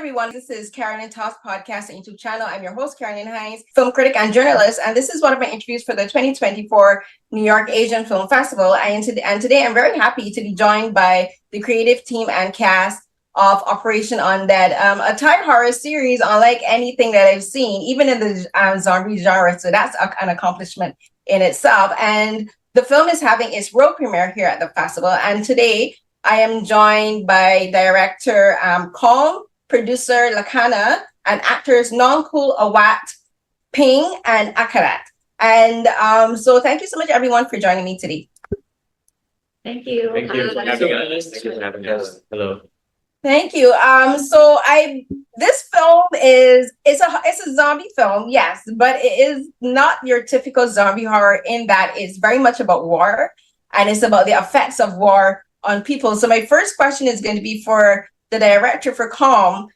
everyone. This is Carolyn Toss Podcast and YouTube channel. I'm your host, Carolyn Hines, film critic and journalist. And this is one of my interviews for the 2024 New York Asian Film Festival. And today I'm very happy to be joined by the creative team and cast of Operation Undead, a Thai horror series unlike anything that I've seen, even in the zombie genre. So that's an accomplishment in itself. And the film is having its world premiere here at the festival. And today I am joined by director Kong, producer Lakkana, and actors Nonkul, Awat, Ping, and Akarat. And so thank you so much, everyone, for joining me today. Thank you. Thank you for having us. Thank you for having us. Hello. Thank you. So this film it's a zombie film, yes, but it is not your typical zombie horror in that it's very much about war, and it's about the effects of war on people. So my first question is going to be for the director, for Kong.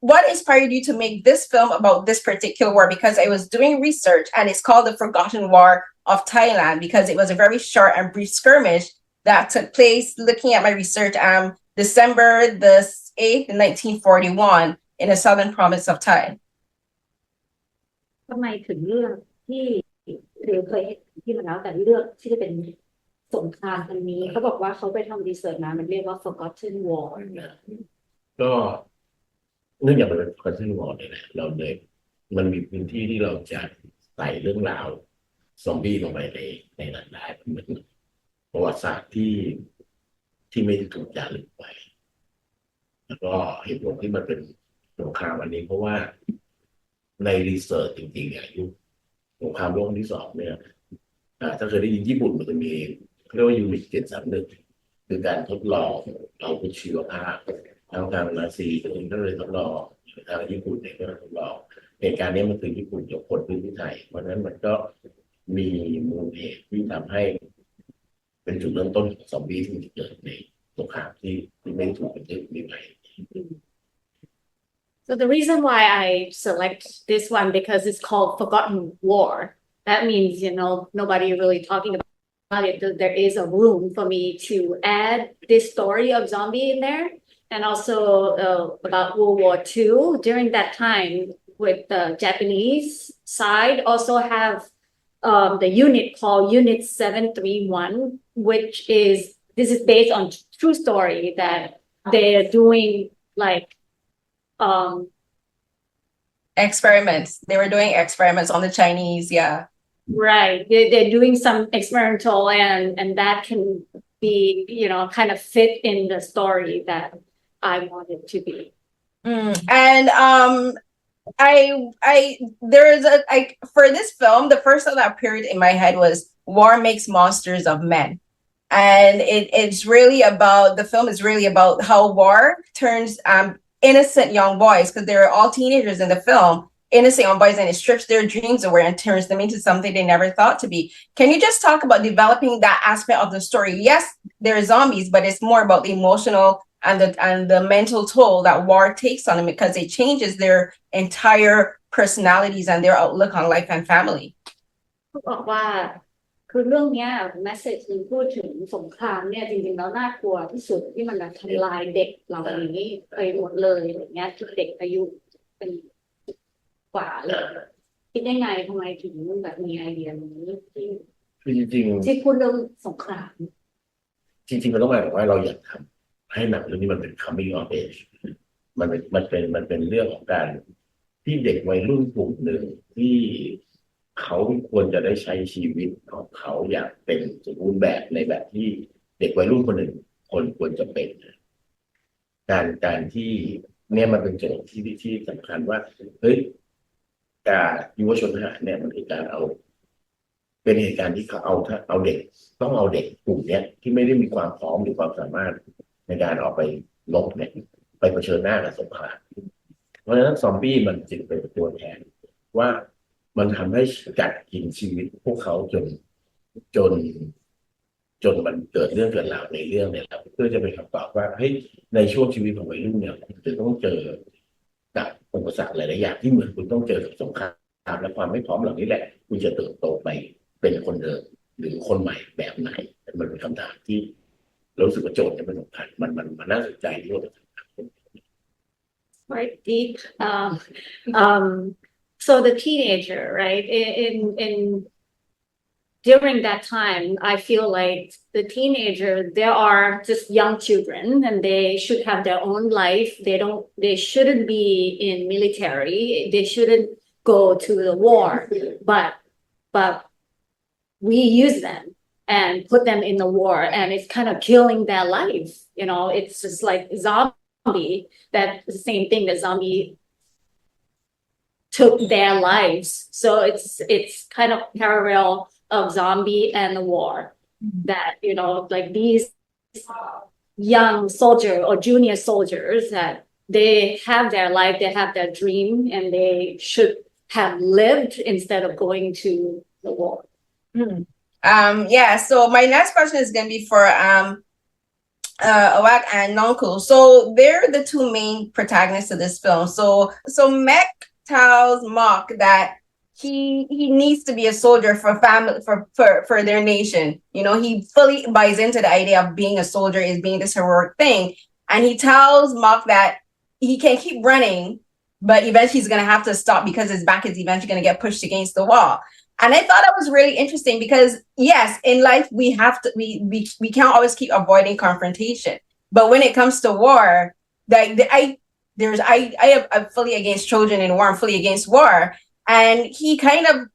What inspired you to make this film about this particular war? Because I was doing research and it's called The Forgotten War of Thailand because it was a very short and brief skirmish that took place, looking at my research, December the 8th, 1941 in the southern province of Thai. ทำไมถึงเลือกที่เคยเห็นที่มาแล้วแต่เลือกที่จะเป็นสงครามครั้งนี้เขาบอกว่าเขาไปทำรีเสิร์ชมามันเรียกว่า Forgotten War ก็เนื่องจากมันเป็นคอนเทนต์วอร์เนี่ยแหละเราเลยมันมีพื้นที่ที่เราจะใส่เรื่องราวซอมบี้ลงไปในนั้นได้เหมือนประวัติศาสตร์ที่ไม่ได้ถูกจารึกไว้แล้วก็เหตุผลที่มันเป็นสงครามอันนี้เพราะว่าในรีเสิร์ชจริงๆเนี่ยยุคสงครามโลกครั้งที่สองเนี่ยถ้าเคยได้ยินญี่ปุ่นมันจะมีเรียกว่ายูนิต731คือการทดลองเอาวุธชีวภาพทางนาซีเองก็เลยทดลองทางญี่ปุ่นเองก็ทดลองเหตุการณ์นี้มันคือญี่ปุ่นยกพลพื้นที่ไทยเพราะฉะนั้นมันก็มีมูลเหตุที่ทำให้เป็นจุดเริ่มต้นของซอมบี้ที่เกิดในสงครามที่ไม่ถูกบันทึกมีไว้ So the reason why I select this one because it's called Forgotten War. That means, nobody really talking about it. There is a room for me to add this story of zombie in there. And also about World War II. During that time, with the Japanese side, also have the unit called Unit 731, which is based on true story that they're doing experiments. They were doing experiments on the Chinese, yeah. Right. They're doing some experimental and that can be, kind of fit in the story that I want it to be. And for this film, the first thought that appeared in my head was war makes monsters of men. And the film is really about how war turns innocent young boys, because they're all teenagers in the film, innocent young boys, and it strips their dreams away and turns them into something they never thought to be. Can you just talk about developing that aspect of the story? Yes, there are zombies, but it's more about the emotional and the mental toll that war takes on them because it changes their entire personalities and their outlook on life and family. บอกว่าคือเรื่องเนี้ยแมสเสจนึงพูดถึงสงครามเนี่ยจริงๆแล้วน่ากลัวที่สุดที่มันทำลายเด็กเหล่านี้ไปหมดเลยอย่างเงี้ยที่เด็กอายุเป็นกว่าเลยคิดได้ไงทำไมถึงแบบมีไอเดียนี้ที่จริงที่พูดเรื่องสงครามจริงๆมันต้องหมายถึงว่าเราอยากทำให้หนังเรื่องนี้มันเป็น coming of age มันเป็นเรื่องของการที่เด็กวัยรุ่นกลุ่มหนึ่งที่เขาควรจะได้ใช้ชีวิตของเขาอย่างเป็นสมบูรณ์แบบในแบบที่เด็กวัยรุ่นคนหนึ่งคนควรจะเป็นการที่เนี่ยมันเป็นโจทย์ที่สำคัญว่าเฮ้ยการยุวชนทหารเนี่ยมันคือการเป็นเหตุการณ์ที่เขาเอาเด็กต้องเอาเด็กกลุ่มเนี้ยที่ไม่ได้มีความพร้อมหรือความสามารถในการออกไปรบเนี่ยไปเผชิญหน้ากับสงครามเพราะฉะนั้นซอมบี้มันจึงเป็นตัวแทนว่ามันทำให้กัดกินชีวิตพวกเขาจนมันเกิดเรื่องเกิดราวในเรื่องเนี่ยเพื่อจะเป็นคำตอบว่าเฮ้ยในช่วงชีวิตของวัยรุ่นเนี่ยคุณจะต้องเจอกับอุปสรรคหลายๆอย่างที่เหมือนคุณต้องเจอกับสงครามและความไม่พร้อมเหล่านี้แหละคุณจะเติบโตไปเป็นคนเดิมหรือคนใหม่แบบไหนมันเป็นคำถามที่เรารู้สึกว่าโจทย์เนี่ยมันสำคัญมันน่าสนใจที่ว่า quite deep. So the teenager, right? In during that time, I feel like the teenager, they are just young children and they should have their own life. They shouldn't be in military. They shouldn't go to the war, but we use them and put them in the war, and it's kind of killing their life. You know, it's just like zombie, that's the same thing that zombie took their lives. So it's kind of parallel of zombie and the war, that, you know, like these young soldier or junior soldiers, that they have their life, they have their dream, and they should have lived instead of going to the war. Yeah, so my next question is going to be for Awat and Nonkul. So they're the two main protagonists of this film. So Mek tells Mok that he needs to be a soldier for family, for their nation. You know, he fully buys into the idea of being a soldier is being this heroic thing, and he tells Mok that he can keep running, but eventually he's going to have to stop because his back is eventually going to get pushed against the wall. And I thought that was really interesting because, yes, in life we have to we can't always keep avoiding confrontation, but when it comes to war, I'm fully against children in war. I'm fully against war, and he kind of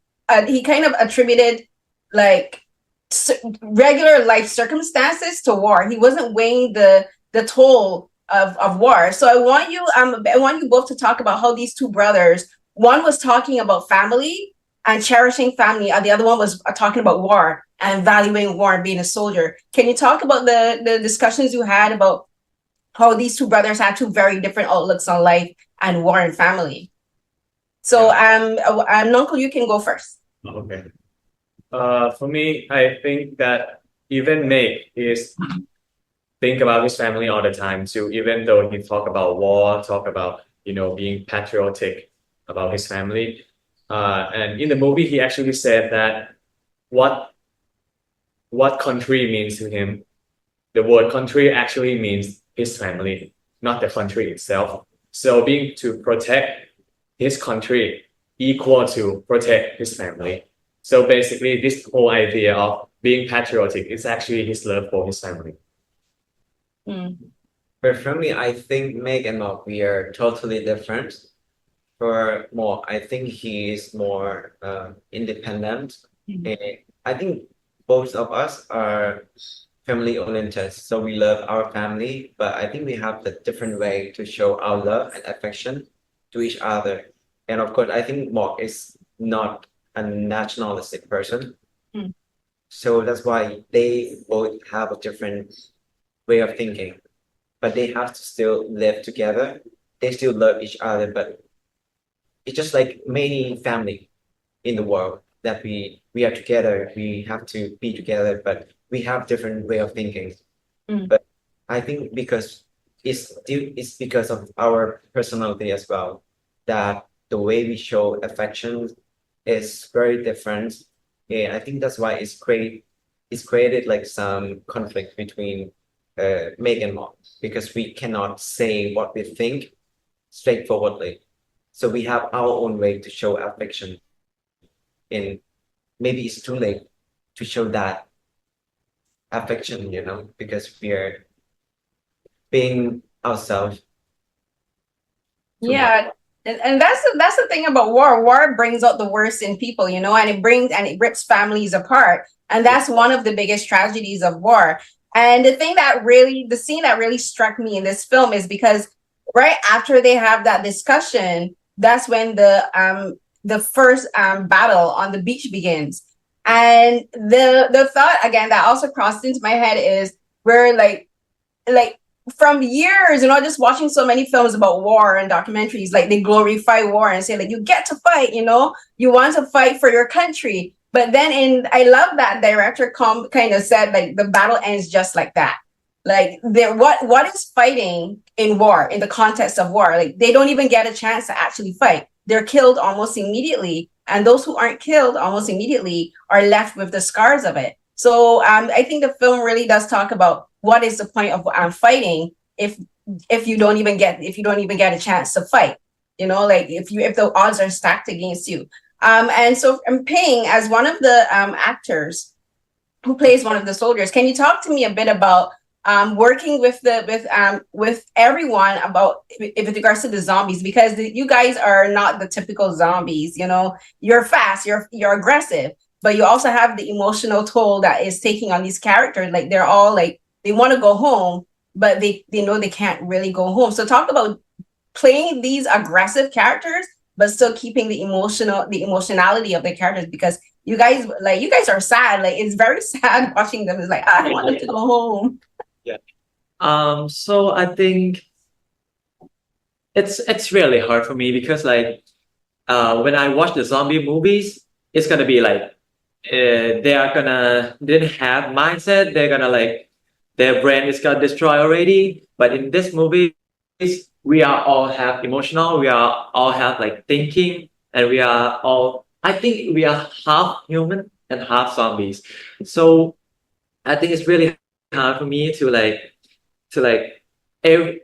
attributed like regular life circumstances to war. He wasn't weighing the toll of war. So I want you both to talk about how these two brothers, one was talking about family and cherishing family, and the other one was talking about war and valuing war and being a soldier. Can you talk about the discussions you had about how these two brothers had two very different outlooks on life and war and family? So, Nonkul, you can go first. Okay. For me, I think that even Meg is think about his family all the time too. Even though he talk about war, talk about, you know, being patriotic about his family. And in the movie, he actually said that what country means to him, the word country actually means his family, not the country itself. So being to protect his country equal to protect his family. So basically, this whole idea of being patriotic is actually his love for his family. But for me, I think Meg and Mark, we are totally different. For Mark, I think he is more independent. I think both of us are family oriented, so we love our family, but I think we have a different way to show our love and affection to each other. And of course, I think Mark is not a nationalistic person. So that's why they both have a different way of thinking, but they have to still live together. They still love each other, but it's just like many family in the world that we are together. We have to be together, but we have different way of thinking. But I think because it's because of our personality as well, that the way we show affection is very different. And I think that's why it's created like some conflict between Meg and Mark, because we cannot say what we think straightforwardly. So we have our own way to show affection. And maybe it's too late to show that affection, you know, because we are being ourselves. Yeah. And that's the thing about war. War brings out the worst in people, you know, and it rips families apart. And that's one of the biggest tragedies of war. And the scene that really struck me in this film is because right after they have that discussion, that's when the first battle on the beach begins. And the thought again that also crossed into my head is we're like from years, you know, just watching so many films about war and documentaries, like they glorify war and say like you get to fight, you know, you want to fight for your country. But then I love that director kind of said like the battle ends just like that. Like what is fighting in war, in the context of war? Like they don't even get a chance to actually fight. They're killed almost immediately. And those who aren't killed almost immediately are left with the scars of it. So I think the film really does talk about what is the point of fighting if if you don't even get a chance to fight, like if the odds are stacked against you. And so Ping, as one of the actors who plays one of the soldiers, can you talk to me a bit about working with everyone about with regards to the zombies, because you guys are not the typical zombies. You're fast, you're aggressive, but you also have the emotional toll that is taking on these characters. Like they're all like they want to go home, but they know they can't really go home. So talk about playing these aggressive characters, but still keeping the emotionality of the characters, because you guys are sad. Like it's very sad watching them. It's like I want them to go home. So I think it's really hard for me because like when I watch the zombie movies, it's gonna be like they didn't have mindset. They're gonna like their brain is got destroyed already. But in this movie, we are all have emotional. We are all have like thinking, and we are all. I think we are half human and half zombies. So I think it's really hard for me to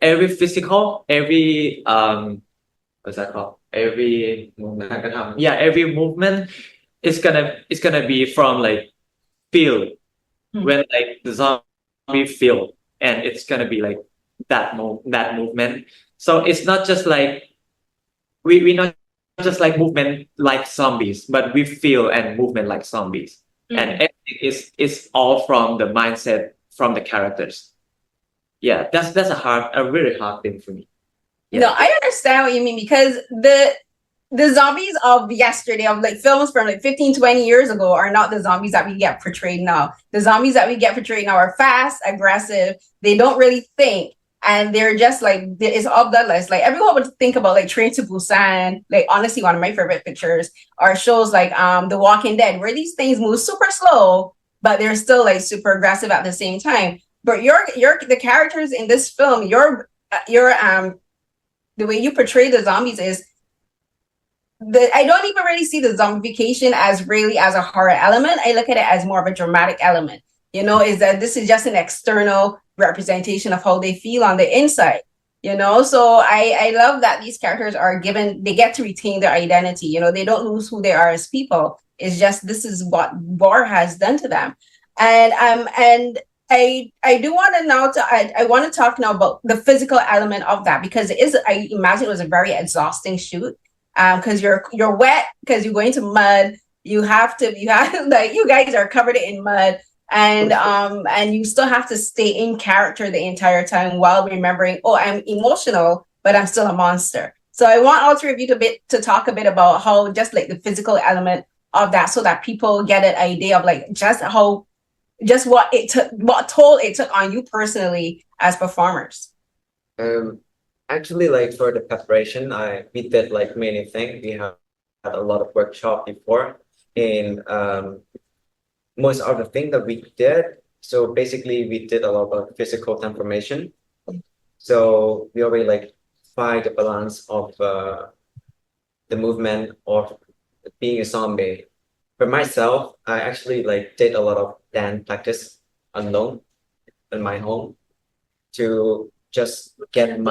every physical, every what's that called? Every movement. Yeah, every movement is gonna be from like feel when like the zombie feel, and it's gonna be like that movement. So it's not just like we not just like movement like zombies, but we feel and movement like zombies. And everything is all from the mindset from the characters. Yeah, that's a really hard thing for me. Yeah. No, I understand what you mean, because the zombies of yesterday, of like films from like 15, 20 years ago, are not the zombies that we get portrayed now. The zombies that we get portrayed now are fast, aggressive. They don't really think. And they're just like, it's all bloodless. Like everyone would think about like Train to Busan. Like honestly, one of my favorite pictures are shows like The Walking Dead, where these things move super slow, but they're still like super aggressive at the same time. But the characters in this film, the way you portray the zombies is I don't even really see the zombification as really as a horror element. I look at it as more of a dramatic element. Is that this is just an external representation of how they feel on the inside. So I love that these characters they get to retain their identity. They don't lose who they are as people. It's just this is what war has done to them. And I do want to now I want to talk now about the physical element of that, because I imagine it was a very exhausting shoot, because you're wet, because you're going to mud. You have like you guys are covered in mud, and you still have to stay in character the entire time while remembering, oh, I'm emotional, but I'm still a monster. So I want all three of you to talk a bit about how just like the physical element of that, so that people get an idea of like what toll it took on you personally as performers. Actually, like for the preparation, we did like many things. We had a lot of workshop before, and most of the things that we did. So basically, we did a lot of physical transformation. So we already like find the balance of the movement of being a zombie. For myself, I actually like did a lot of dance practice alone in my home to just get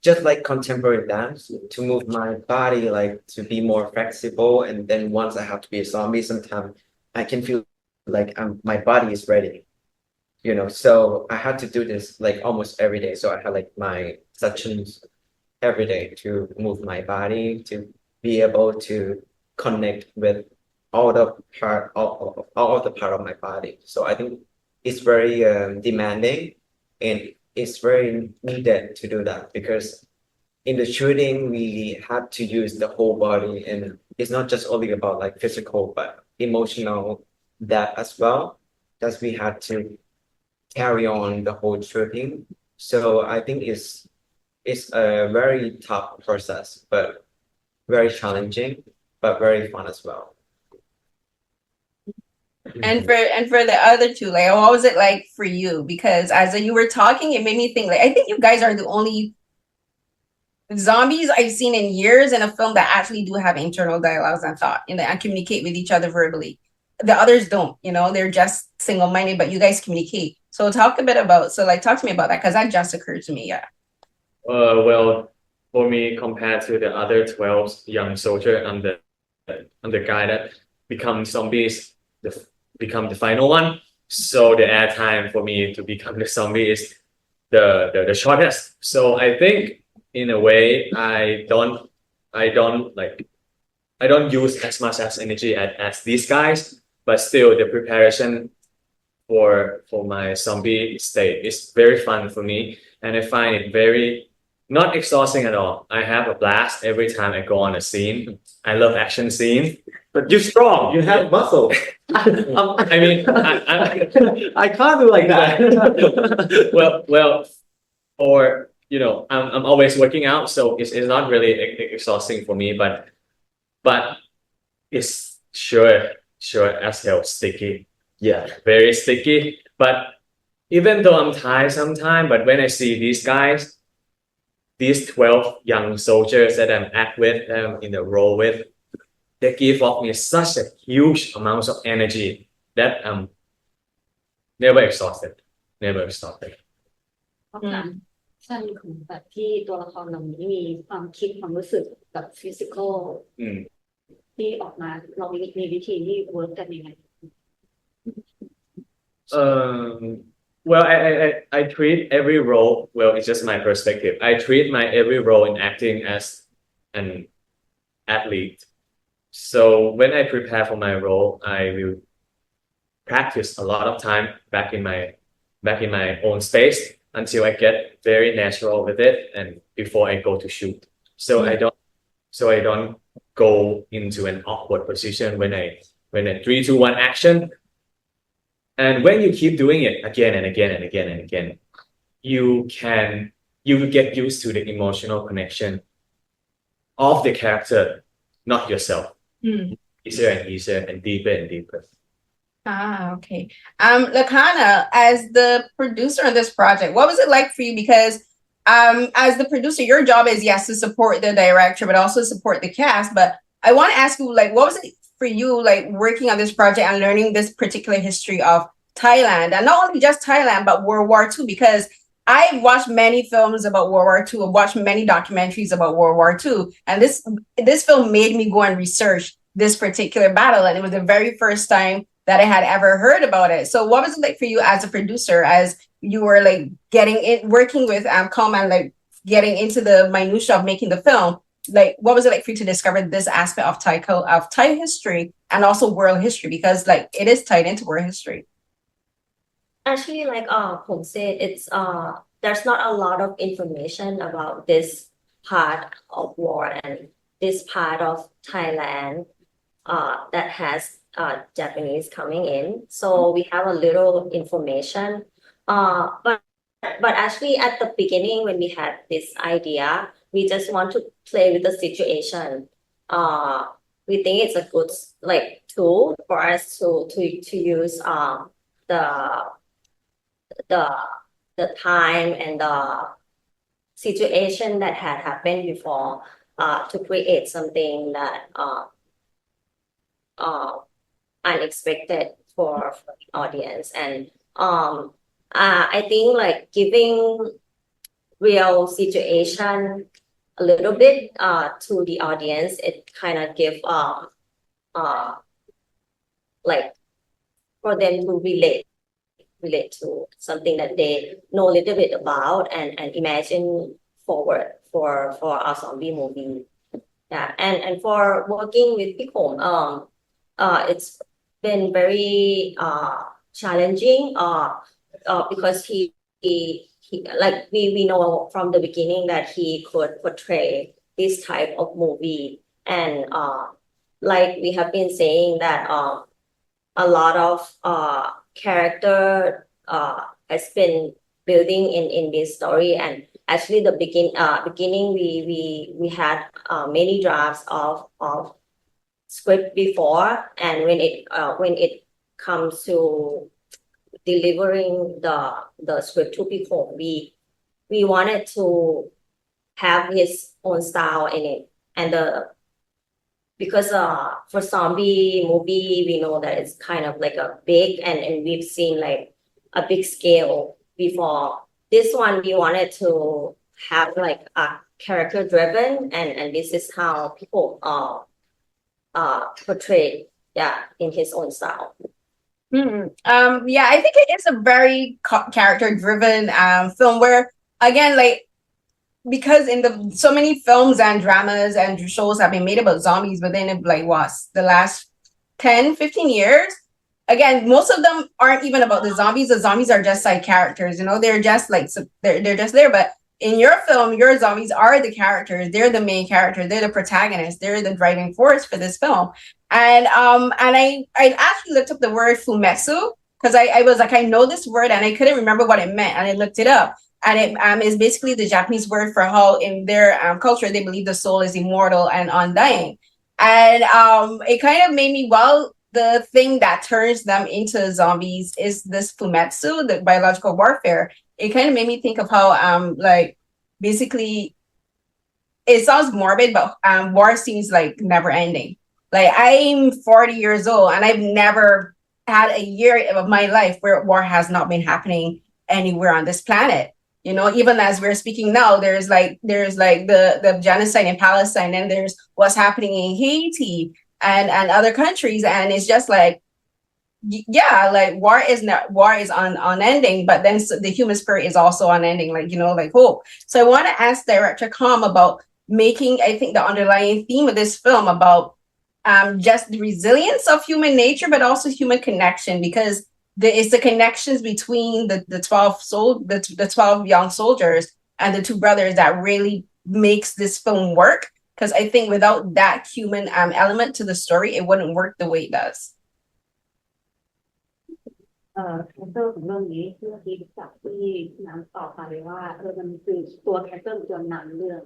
just like contemporary dance, to move my body, like to be more flexible. And then once I have to be a zombie, sometimes I can feel like my body is ready, so I had to do this like almost every day. So I had like my sessions every day to move my body, to be able to connect with all the part of my body. So I think it's very demanding, and it's very needed to do that, because in the shooting we had to use the whole body, and it's not just only about like physical but emotional that as well, that we had to carry on the whole shooting. So I think it's a very tough process, but very challenging, but very fun as well. And for the other two, like what was it like for you? Because as you were talking, it made me think like I think you guys are the only zombies I've seen in years in a film that actually do have internal dialogues and thought, and communicate with each other verbally. The others don't, they're just single-minded, but you guys communicate. So talk to me about that because that just occurred to me. Yeah. Well, for me, compared to the other 12 young soldier, I'm the guy that become zombies, become the final one. So the air time for me to become the zombie is the shortest. So I think in a way I don't use as much as energy as these guys, but still the preparation for my zombie state is very fun for me, and I find it very not exhausting at all. I have a blast every time I go on a scene. I love action scenes. But you're strong. You have muscle. I mean, I can't do like that. well, or I'm always working out, so it's not really exhausting for me, but it's sure as hell sticky. Yeah. Very sticky. But even though I'm tired sometimes, but when I see these guys, these 12 young soldiers that I'm act with, in the role with, they give off me such a huge amount of energy that I'm never exhausted. ชั้นของแบบที่ตัวละครเหล่านี้มีความคิดความรู้สึกแบบฟิสิกอลที่ออกมาเรามีวิธีที่เวิร์กกันยังไง Well, I treat every role, well, it's just my perspective. I treat my every role in acting as an athlete. So when I prepare for my role, I will practice a lot of time back in my own space until I get very natural with it and before I go to shoot. So I don't go into an awkward position when I 3, 2, 1 action. And when you keep doing it again and again and again and again, you will get used to the emotional connection of the character, not yourself. Easier and easier and deeper and deeper. Okay. Lakkana, as the producer of this project, what was it like for you? Because as the producer, your job is, yes, to support the director, but also support the cast. But I want to ask you, like, what was it for you, like, working on this project and learning this particular history of Thailand, and not only just Thailand, but World War II? Because I've watched many films about World War II. I've watched many documentaries about World War II, and this film made me go and research this particular battle, and it was the very first time that I had ever heard about it. So what was it like for you as a producer, as you were like working with Com and like getting into the minutia of making the film? Like, what was it like for you to discover this aspect of Thai history and also world history? Because like it is tied into world history. Actually, like Pong said, it's there's not a lot of information about this part of war and this part of Thailand that has Japanese coming in. So we have a little information. But actually at the beginning when we had this idea, we just want to play with the situation. We think it's a good like tool for us to use the time and the situation that had happened before to create something that unexpected for the audience. And I think like giving real situation a little bit to the audience, it kind of give like for them to relate to something that they know a little bit about and imagine forward for our zombie movie. Yeah, and for working with Pikom, it's been very challenging because he like we know from the beginning that he could portray this type of movie, and like we have been saying that a lot of character has been building in this story. And actually the beginning we had many drafts of script before, and when it comes to delivering the script to people, we wanted to have his own style in it. And because for zombie movie, we know that it's kind of like a big, and we've seen like a big scale before. This one we wanted to have like a character driven, and this is how people portrayed, yeah, in his own style. Yeah, I think it is a very character driven film where, again, like, because in so many films and dramas and shows have been made about zombies within like the last 10-15 years. Again, most of them aren't even about the zombies are just side characters, they're just like, they're just there. But in your film, your zombies are the characters, they're the main character, they're the protagonists, they're the driving force for this film. And I actually looked up the word fumetsu, because I was like, I know this word and I couldn't remember what it meant, and I looked it up. And it is basically the Japanese word for how in their culture they believe the soul is immortal and undying. And it kind of made me, the thing that turns them into zombies is this fumetsu, the biological warfare. It kind of made me think of how like, basically, it sounds morbid, but war seems like never ending. Like, I'm 40 years old and I've never had a year of my life where war has not been happening anywhere on this planet. Even as we're speaking now, there's like the genocide in Palestine, and there's what's happening in Haiti and other countries. And it's just like, yeah, like war is unending, but then the human spirit is also unending, like hope. So I want to ask Director Kom about making, I think, the underlying theme of this film about just the resilience of human nature, but also human connection, because it's the connections between the 12 young soldiers and the two brothers that really makes this film work. Because I think without that human element to the story, it wouldn't work the way it does. คาแรคเตอร์ของเรื่องนี้ที่เมื่อกี้จากที่น้ำตอบไปว่ามันคือตัวคาแรคเตอร์ตัวนำเรื่อง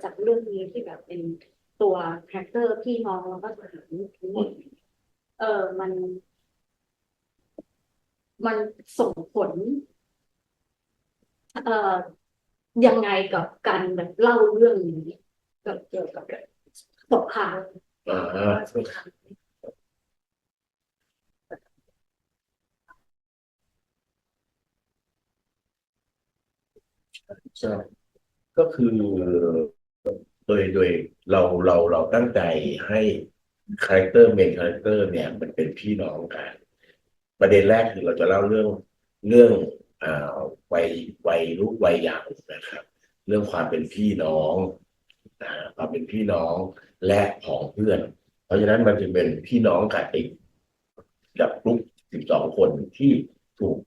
จากเรื่องนี้ที่แบบเป็นตัวคาแรคเตอร์พี่น้องแล้วก็ทหารทั้งหมดมันส่งผลยังไงกับการแบบเล่าเรื่องนี้เกี่ยวกับสงคราม ใช่ก็คือโดยเราตั้งใจให้คาแรคเตอร์เมนคาแรคเตอร์เนี่ยมันเป็นพี่น้องกันประเด็นแรกคือเราจะเล่าเรื่องวัยเยาว์นะครับเรื่องความเป็นพี่น้องความเป็นพี่น้องและของเพื่อนเพราะฉะนั้นมันจะเป็นพี่น้องกับกลุ่ม12 คนที่ถูก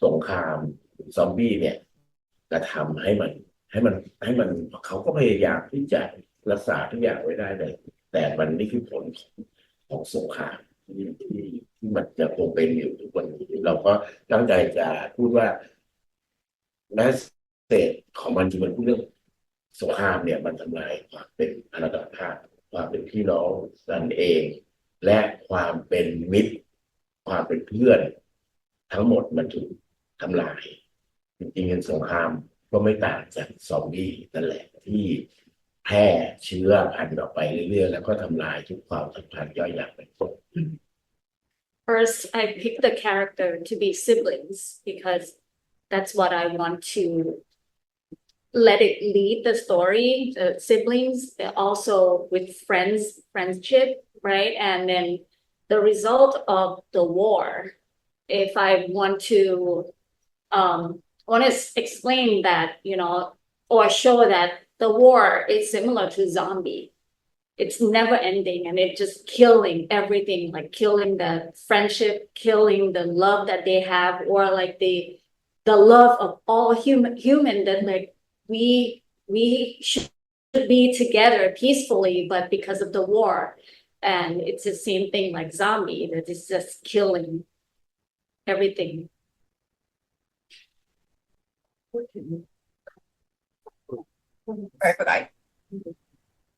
สงครามซอมบี้เนี่ยกระทำให้มันเขาก็พยายามที่จะรักษาทุกอย่างไว้ได้เลยแต่มันนี่คือผลของสงครามที่มันจะคงเป็นอยู่ทุกวันนี้เราก็ตั้งใจจะพูดว่าแมสเสจของมันคือมันพูดเรื่องสงครามเนี่ยมันทำลายความเป็นอนันตภาพความเป็นพี่น้องกันเองและความเป็นมิตรความเป็นเพื่อนทั้งหมดมันถูกทำลายจริงๆสงครามก็ไม่ต่างจากซอมบี้นั่นแหละที่แพร่เชื้อพันธุ์ออกไปเรื่อยๆแล้วก็ทำลายทุกความสัมพันธ์ย่อยยับไปหมด First, I picked the character to be siblings because that's what I want to let it lead the story. Siblings, also with friendship, right? And then the result of the war. If I want to explain that, or show that the war is similar to zombie. It's never ending, and it's just killing everything, like killing the friendship, killing the love that they have, or like the love of all human that like we should be together peacefully, but because of the war, and it's the same thing like zombie that is just killing everything.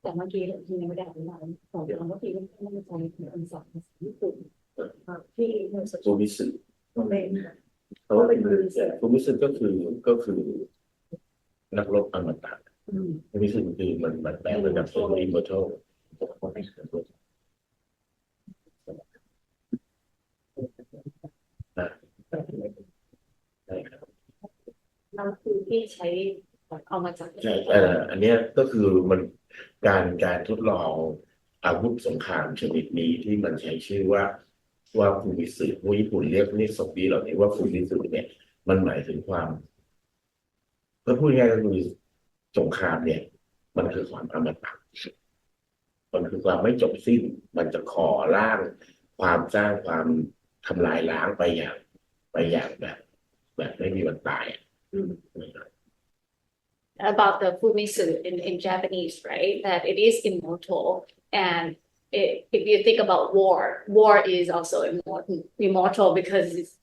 แต่เมื่อกี้ที่ยังไม่ได้อธิบายสองเมื่อกี้ก็ไม่ได้ใช้เป็นสองญี่ปุ่นที่ฟูมิสึฟูมิสึก็คือนักรบอมตะฟูมิสึคือมันแปลเป็นแบบตัวอิมมอร์ทัล ที่ใช้เอามาจาก ใช่อันเนี้ยก็คือมันการทดลองอาวุธสงครามชนิดนี้ที่มันใช้ชื่อว่าฟูมิสึผู้ญี่ปุ่นเรียกนี่ซอมบี้เหล่านี้ว่าฟูมิสึเนี่ยมันหมายถึงความก็พูดง่ายๆก็คือสงครามเนี่ย มันคือความอมตะมันคือความไม่จบสิ้น มันจะก่อร่างความสร้างความทำลายล้างไปอย่างแบบไม่มีวันตาย about the fumisu in Japanese, right? That it is immortal, and if you think about war is also immortal because it's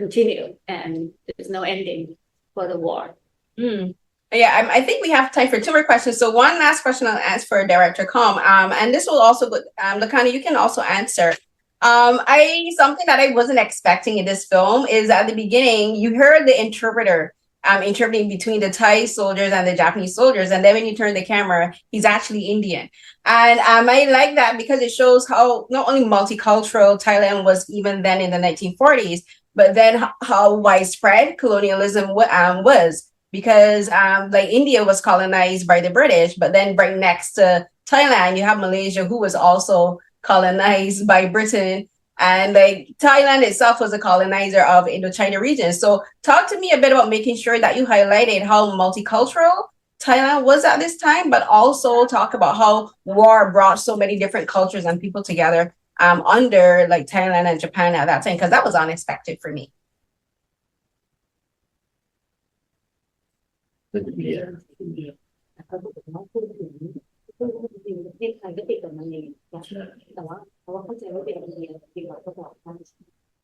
continue and there's no ending for the war. Yeah, I think we have time for two more questions. So one last question I'll ask for Director Com, and this will also, Lakkana, you can also answer. Something that I wasn't expecting in this film is at the beginning, you heard the interpreter interpreting between the Thai soldiers and the Japanese soldiers. And then when you turn the camera, he's actually Indian. And I like that because it shows how not only multicultural Thailand was even then in the 1940s, but then how widespread colonialism was. Because like India was colonized by the British, but then right next to Thailand, you have Malaysia, who was also colonized by Britain. And like Thailand itself was a colonizer of Indochina region. So talk to me a bit about making sure that you highlighted how multicultural Thailand was at this time, but also talk about how war brought so many different cultures and people together under like Thailand and Japan at that time, because that was unexpected for me. เขาบอกว่าพูดถึงประเทศไทยก็ติดกับมาเลย์แต่ว่าเพราะว่าเข้าใจว่าเป็นอินเดียจริงๆเราก็บอก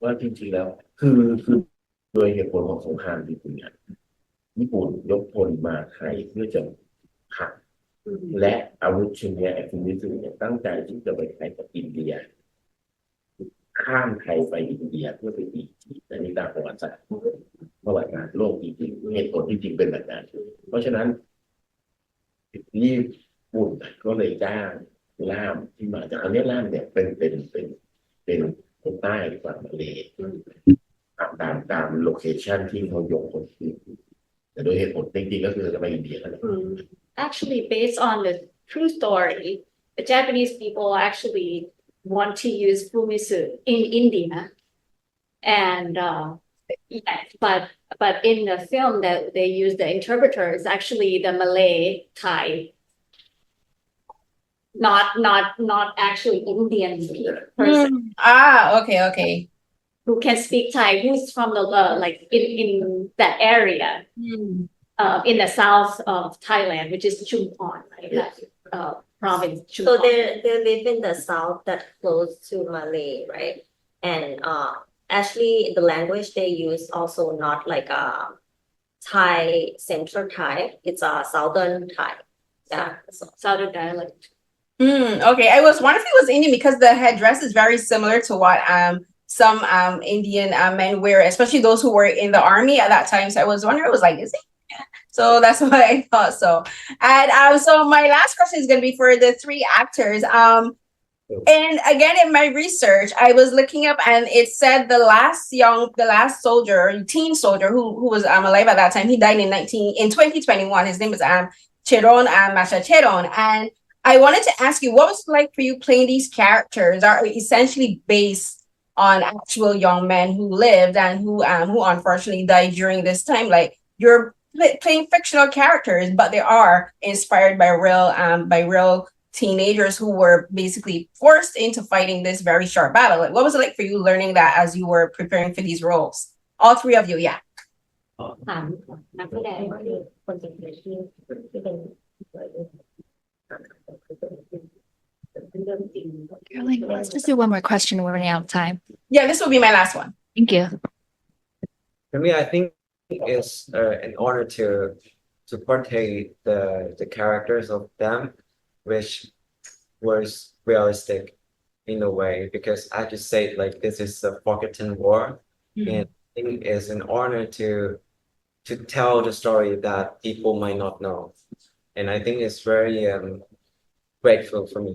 ว่าจริงๆแล้วคือโดยเหตุผลของสงครามญี่ปุ่นเนี่ยญี่ปุ่นยกพลมาไทยเพื่อจะขัดและอาวุธชิ้นนี้ไอ้ฟูมิสึเนี่ยตั้งใจที่จะไปใช้กับอินเดียข้ามไทยไปอินเดียเพื่อไปตีจีนอันนี้ตามประวัติศาสตร์โลกจริงๆเหตุผลที่จริงเป็นแบบนั้นเพราะฉะนั้นญี่ปุ่นก็เลยจ้างล่ามที่มาจากอันนี้ล่ามเนี่ยเป็นคนใต้ดีกว่ามาเลยตามโลเคชันที่เขายกคนที่แต่โดยเหตุผลจริงๆก็คือจะไปอินเดียกัน Actually, based on the true story, the Japanese people actually want to use fumisu in India, and yes, but in the film that they use the interpreter is actually the Malay Thai, not actually Indian person. Okay. Who can speak Thai? Who's from the like in that area, in the south of Thailand, which is Chumphon, right? That province. Chumphon. So they live in the south that close to Malay, right? And actually the language they use also not like a Thai central Thai. It's a southern Thai. Yeah. Southern dialect. Okay. I was wondering if it was Indian because the headdress is very similar to what some Indian men wear, especially those who were in the army at that time. So I was wondering, it was like, is it? So that's why I thought so. And so my last question is going to be for the three actors. And again, in my research, I was looking up and it said the last soldier, teen soldier who was alive at that time, he died in 2021. His name is Cheron Machacheron. And I wanted to ask you, what was it like for you playing these characters are essentially based on actual young men who lived and who unfortunately died during this time? Like you're playing fictional characters, but they are inspired by real teenagers who were basically forced into fighting this very sharp battle. Like, what was it like for you learning that as you were preparing for these roles? All three of you, yeah. นักแสดงคนที่เป็นCarolyn, let's just do one more question. We're running out of time. Yeah, this will be my last one. Thank you. For me, I think it's an honor to portray the characters of them, which was realistic in a way, because I just said like this is a forgotten war, and I think it's an honor to tell the story that people might not know, and I think it's very grateful for me.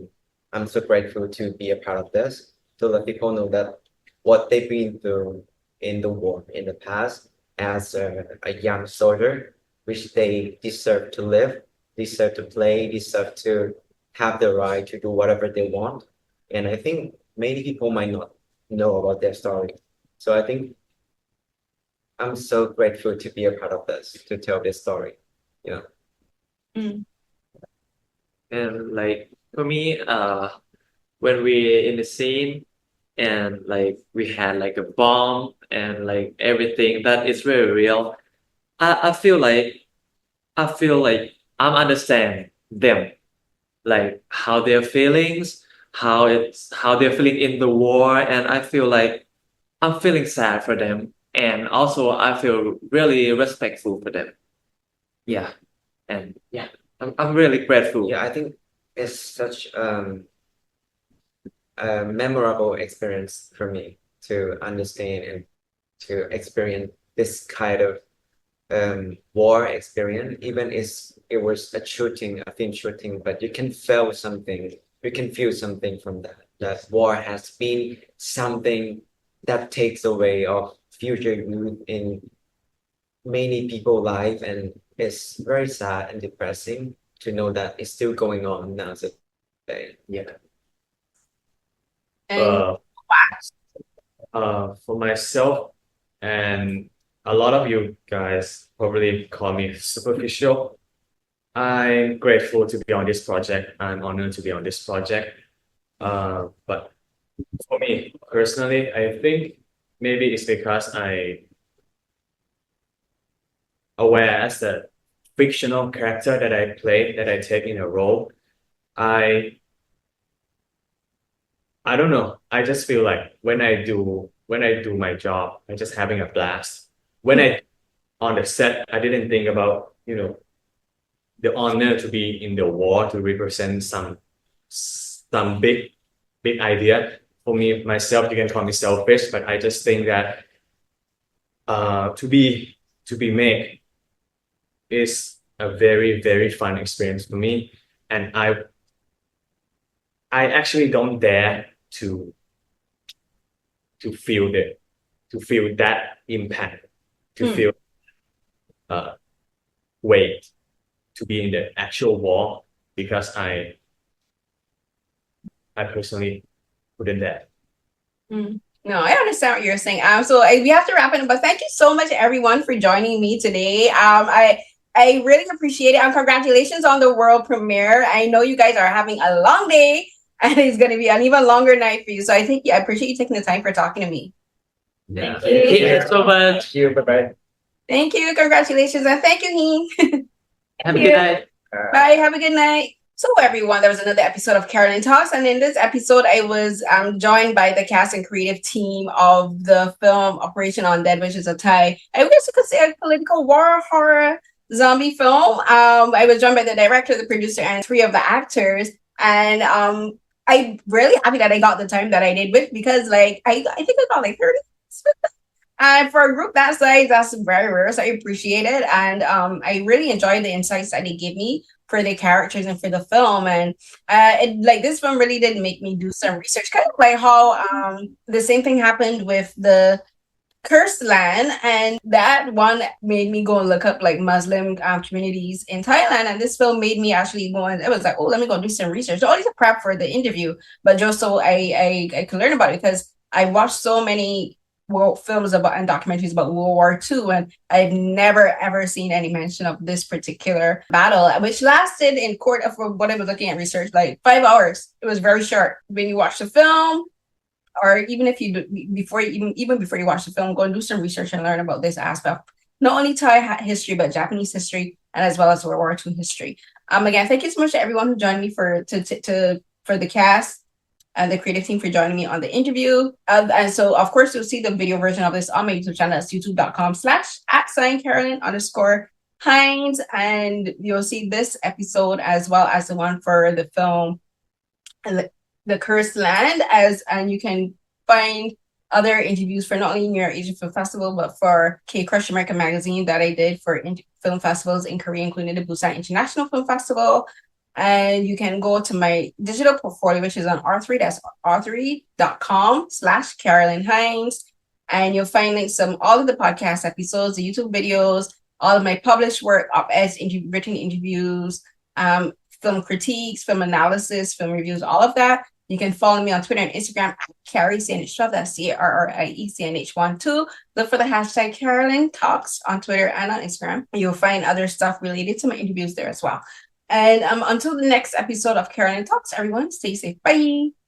I'm so grateful to be a part of this, to let people know that what they've been through in the war in the past as a young soldier, which they deserve to live, deserve to play, deserve to have the right to do whatever they want. And I think many people might not know about their story. So I think I'm so grateful to be a part of this, to tell this story. Yeah. And like for me, when we in the scene and like we had like a bomb and like everything that is very real, I feel like I'm understanding them, like how their feelings, how they're feeling in the war, and I feel like I'm feeling sad for them, and also I feel really respectful for them. Yeah, and yeah, I'm really grateful. Yeah, I think it's such a memorable experience for me to understand and to experience this kind of war experience. Even if it was a film shooting, but you can feel something. You can feel something from that. That war has been something that takes away of future youth in many people's life, and it's very sad and depressing to know that it's still going on now today. Yeah. And For myself, and a lot of you guys probably call me superficial. I'm grateful to be on this project. I'm honored to be on this project. But for me personally, I think maybe it's because I aware as the fictional character that I play, that I take in a role. I don't know. I just feel like when I do my job, I'm just having a blast. When I on the set, I didn't think about, the honor to be in the war, to represent some big idea. For me, myself, you can call me selfish, but I just think that to be made is a very, very fun experience for me. And I actually don't dare to feel that impact, to feel weight, to be in the actual war, because I personally couldn't dare. No, I understand what you're saying. So we have to wrap it up, but thank you so much, everyone, for joining me today. I really appreciate it, and congratulations on the world premiere. I know you guys are having a long day, and it's going to be an even longer night for you. So I appreciate you taking the time for talking to me. Yeah. Thank you so much. Thank you. Bye-bye. Thank you. Congratulations, and thank you, Heen. Have a good night. Bye. Have a good night. So everyone, there was another episode of Carolyn Talks, and in this episode, I was joined by the cast and creative team of the film Operation Undead, which is a Thai, I guess you could say, a political war horror zombie film. I was joined by the director, the producer, and 3 of the actors, and I'm really happy that I got the time that I did with, because like I think I got like 30 minutes with them. And for a group that size, that's very rare, so I appreciate it, and I really enjoyed the insights that they gave me for the characters and for the film. And this film really did make me do some research, kind of like how the same thing happened with the Cursed Land, and that one made me go and look up like Muslim communities in Thailand, and this film made me actually go, and it was like, oh, let me go do some research, not only to prep for the interview, but just so I could learn about it, because I watched so many films about and documentaries about World War II, and I've never ever seen any mention of this particular battle, which lasted in court of what I was looking at research, like 5 hours. It was very short. When you watch the film, or even if you do, before you watch the film, go and do some research and learn about this aspect, not only Thai history but Japanese history, and as well as World War II history. Again, thank you so much to everyone who joined me for the cast and the creative team for joining me on the interview. And so, of course, you'll see the video version of this on my YouTube channel. That's youtube.com/@Carolyn_Hines. And you'll see this episode as well as the one for the film The Cursed Land. And you can find other interviews for not only New York Asian Film Festival, but for K-Crush American Magazine that I did for film festivals in Korea, including the Busan International Film Festival. And you can go to my digital portfolio, which is on R3. That's r3.com/Carolyn Hines. And you'll find links to all of the podcast episodes, the YouTube videos, all of my published work, op-eds, written interviews, film critiques, film analysis, film reviews, all of that. You can follow me on Twitter and Instagram at Carrie CNH12. That's CARRIECNH12. Look for the hashtag Carolyn Talks on Twitter and on Instagram. You'll find other stuff related to my interviews there as well. And until the next episode of Carolyn Talks, everyone, stay safe. Bye.